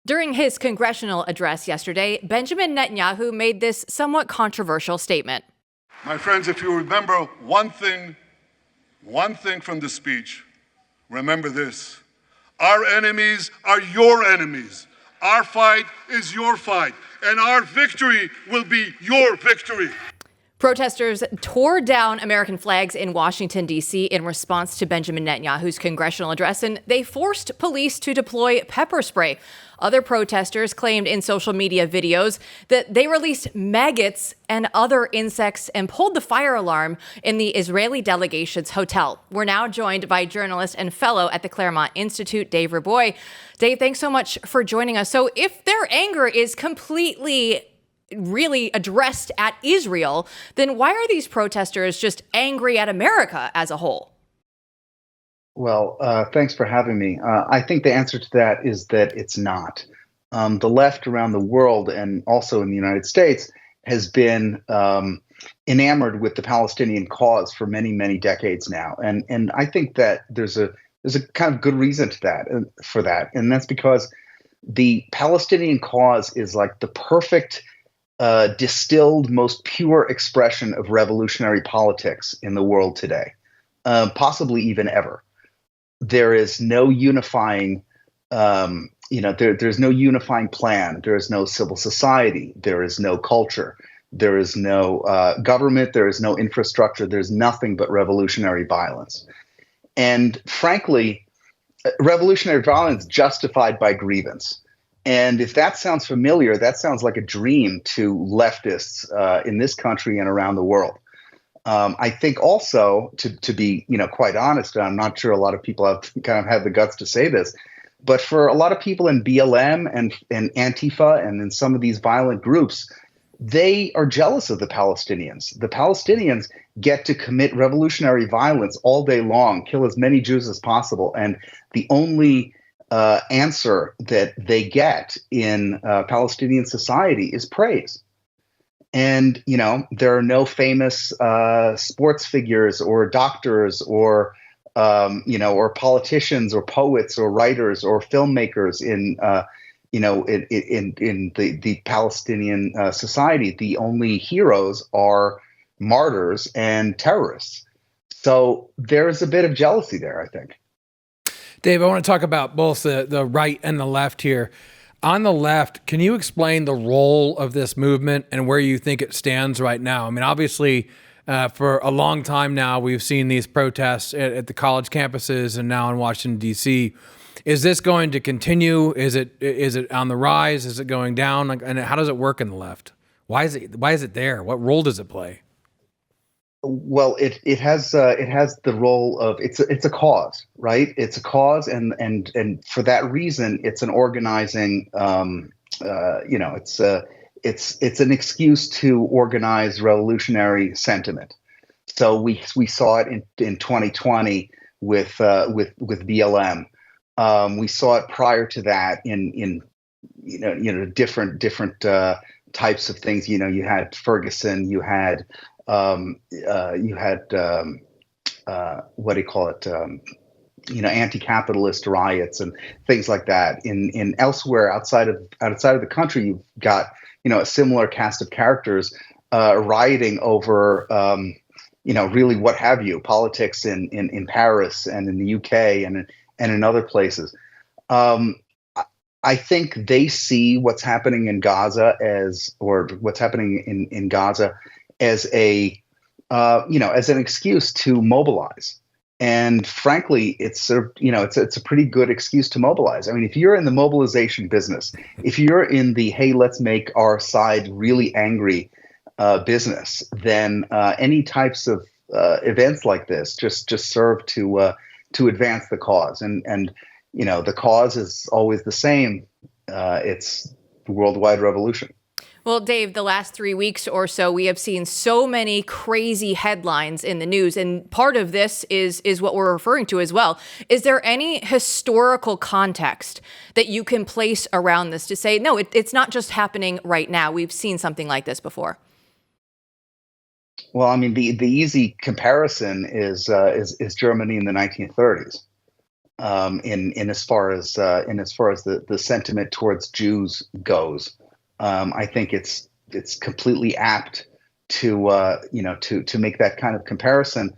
During his congressional address yesterday, Benjamin Netanyahu made this somewhat controversial statement. My friends, if you remember one thing from the speech, remember this. Our enemies are your enemies. Our fight is your fight, and our victory will be your victory. Protesters tore down American flags in Washington, D.C. in response to Benjamin Netanyahu's congressional address, and they forced police to deploy pepper spray. Other protesters claimed in social media videos that they released maggots and other insects and pulled the fire alarm in the Israeli delegation's hotel. We're now joined by journalist and fellow at the Claremont Institute, Dave Reaboi. Dave, thanks so much for joining us. So if their anger is completely really addressed at Israel, then why are these protesters just angry at America as a whole? Well, thanks for having me. I think the answer to that is that it's not. The left around the world and also in the United States has been enamored with the Palestinian cause for many, many decades now, and I think that there's a kind of good reason to that for that, and that's because the Palestinian cause is like the perfect distilled, most pure expression of revolutionary politics in the world today, possibly even ever. There is no unifying, there's no unifying plan. There is no civil society. There is no culture. There is no government. There is no infrastructure. There's nothing but revolutionary violence. And frankly, revolutionary violence justified by grievance. And if that sounds familiar, that sounds like a dream to leftists in this country and around the world. I think also, to be quite honest, and I'm not sure a lot of people have kind of had the guts to say this, but for a lot of people in BLM and Antifa and in some of these violent groups, they are jealous of the Palestinians. The Palestinians get to commit revolutionary violence all day long, kill as many Jews as possible, and the only answer that they get in Palestinian society is praise. And, there are no famous sports figures or doctors or politicians or poets or writers or filmmakers in the Palestinian society. The only heroes are martyrs and terrorists. So there's a bit of jealousy there, I think. Dave, I want to talk about both the right and the left here. On the left, can you explain the role of this movement and where you think it stands right now? I mean, obviously, for a long time now, we've seen these protests at the college campuses and now in Washington, D.C. Is this going to continue? Is it on the rise? Is it going down? And how does it work in the left? Why is it there? What role does it play? Well, it has the role of it's a cause, right? It's a cause, and for that reason, it's an organizing. It's an excuse to organize revolutionary sentiment. So we saw it in 2020 with BLM. We saw it prior to that in different types of things. You had Ferguson, you had what do you call it? Anti-capitalist riots and things like that. In elsewhere outside of the country, you've got a similar cast of characters rioting over really what have you, politics in Paris and in the UK and in other places. I think they see what's happening in Gaza what's happening in Gaza as as an excuse to mobilize. And frankly, it's a pretty good excuse to mobilize. I mean, if you're in the mobilization business, if you're in the hey, let's make our side really angry business, then any types of events like this just serve to advance the cause. And the cause is always the same. It's the worldwide revolution. Well, Dave, the last 3 weeks or so, we have seen so many crazy headlines in the news. And part of this is what we're referring to as well. Is there any historical context that you can place around this to say, no, it's not just happening right now. We've seen something like this before. Well, I mean, the easy comparison is Germany in the 1930s. in as far as the sentiment towards Jews goes. I think it's completely apt to to make that kind of comparison.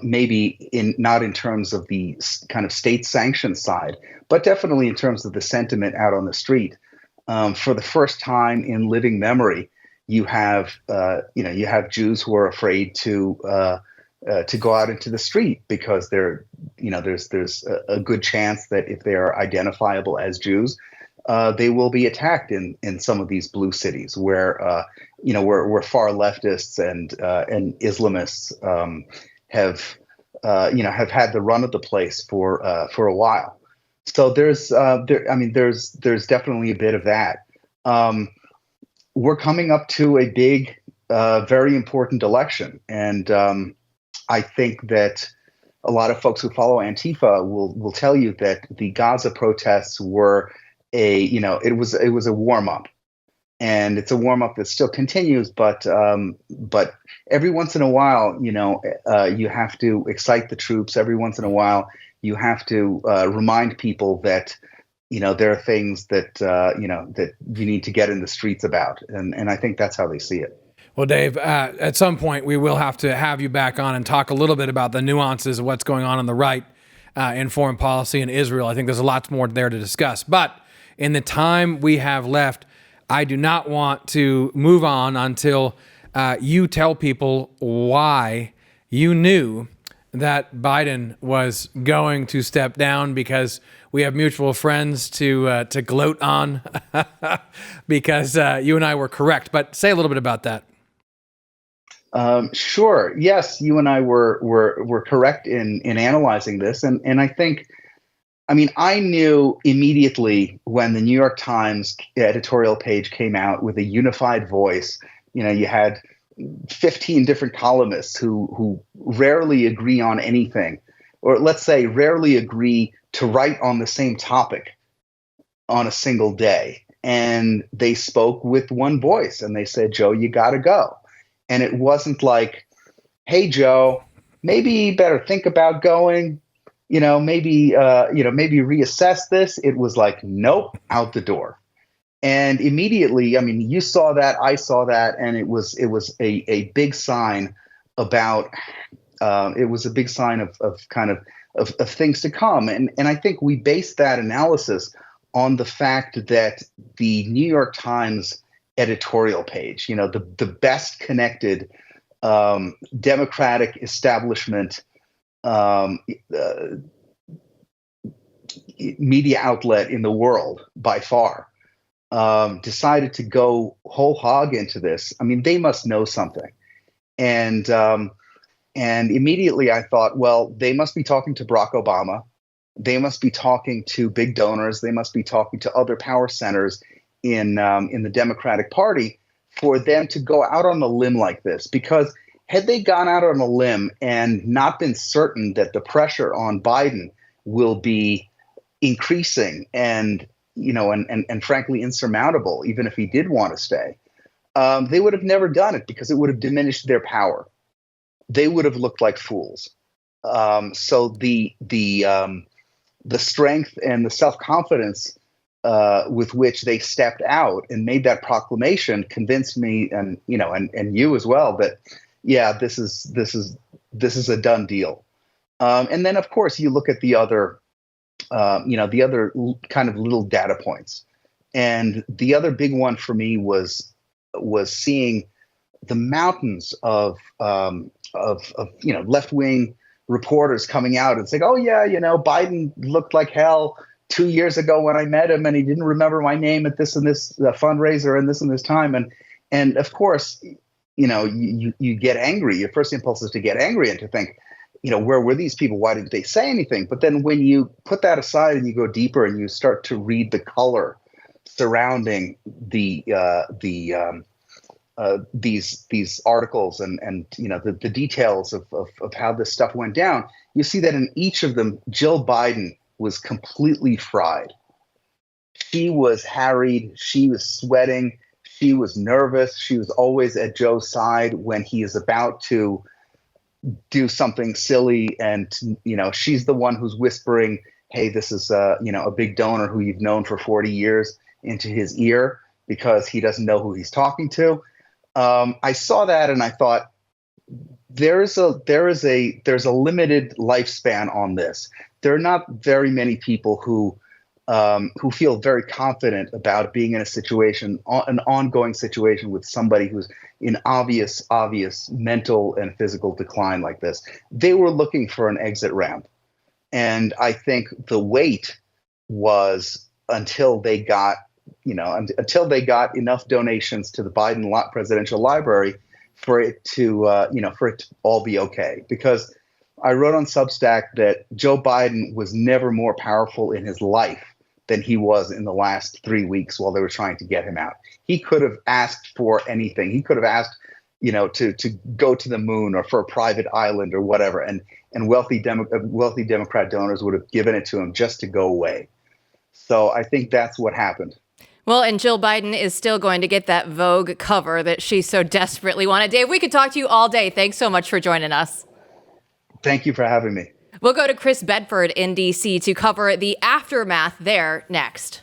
Maybe not in terms of the kind of state sanctioned side, but definitely in terms of the sentiment out on the street. For the first time in living memory, you have Jews who are afraid to go out into the street because there's a good chance that if they are identifiable as Jews, they will be attacked in some of these blue cities where far leftists and Islamists have had the run of the place for a while. So there's definitely a bit of that. We're coming up to a big, very important election, and I think that a lot of folks who follow Antifa will tell you that the Gaza protests were it was a warm up, and it's a warm up that still continues. But every once in a while, you have to excite the troops. Every once in a while, you have to remind people that there are things that that you need to get in the streets about, and I think that's how they see it. Well, Dave, at some point we will have to have you back on and talk a little bit about the nuances of what's going on the right in foreign policy in Israel. I think there's a lot more there to discuss. But in the time we have left, I do not want to move on until you tell people why you knew that Biden was going to step down, because we have mutual friends to gloat on because you and I were correct. But say a little bit about that. Sure. Yes, you and I were correct in analyzing this, and I think, I knew immediately when the New York Times editorial page came out with a unified voice. You had 15 different columnists who rarely agree on anything, or let's say rarely agree to write on the same topic on a single day, and they spoke with one voice, and they said, "Joe, you got to go." And it wasn't like, "Hey, Joe, maybe you better think about going, maybe reassess this." It was like, "Nope, out the door." And immediately, you saw that, I saw that, and it was a big sign about, it was a big sign of things to come. And I think we based that analysis on the fact that the New York Times editorial page, the best connected Democratic establishment media outlet in the world by far, decided to go whole hog into this. They must know something. And immediately I thought, well, they must be talking to Barack Obama. They must be talking to big donors. They must be talking to other power centers in the Democratic Party for them to go out on a limb like this. Because had they gone out on a limb and not been certain that the pressure on Biden will be increasing and frankly insurmountable, even if he did want to stay, they would have never done it, because it would have diminished their power. They would have looked like fools. So the strength and the self-confidence with which they stepped out and made that proclamation convinced me, and you as well, that this is a done deal. And then of course you look at the other kind of little data points, and the other big one for me was seeing the mountains of left-wing reporters coming out and saying, "Oh yeah, Biden looked like hell 2 years ago when I met him, and he didn't remember my name at this and this fundraiser and this time." And of course, you get angry. Your first impulse is to get angry and to think, where were these people? Why didn't they say anything? But then when you put that aside and you go deeper and you start to read the color surrounding these articles and the details of how this stuff went down, you see that in each of them, Jill Biden was completely fried. She was harried. She was sweating. She was nervous. She was always at Joe's side when he is about to do something silly. And, she's the one who's whispering, hey, this is a big donor who you've known for 40 years into his ear because he doesn't know who he's talking to. I saw that and I thought there's a limited lifespan on this. There are not very many people who feel very confident about being in a situation, an ongoing situation with somebody who's in obvious mental and physical decline like this. They were looking for an exit ramp. And I think the wait was until they got enough donations to the Biden presidential library for it to all be okay. Because I wrote on Substack that Joe Biden was never more powerful in his life than he was in the last 3 weeks while they were trying to get him out. He could have asked for anything. He could have asked, to go to the moon or for a private island or whatever, and wealthy Democrat donors would have given it to him just to go away. So I think that's what happened. Well, and Jill Biden is still going to get that Vogue cover that she so desperately wanted. Dave, we could talk to you all day. Thanks so much for joining us. Thank you for having me. We'll go to Chris Bedford in D.C. to cover the aftermath there next.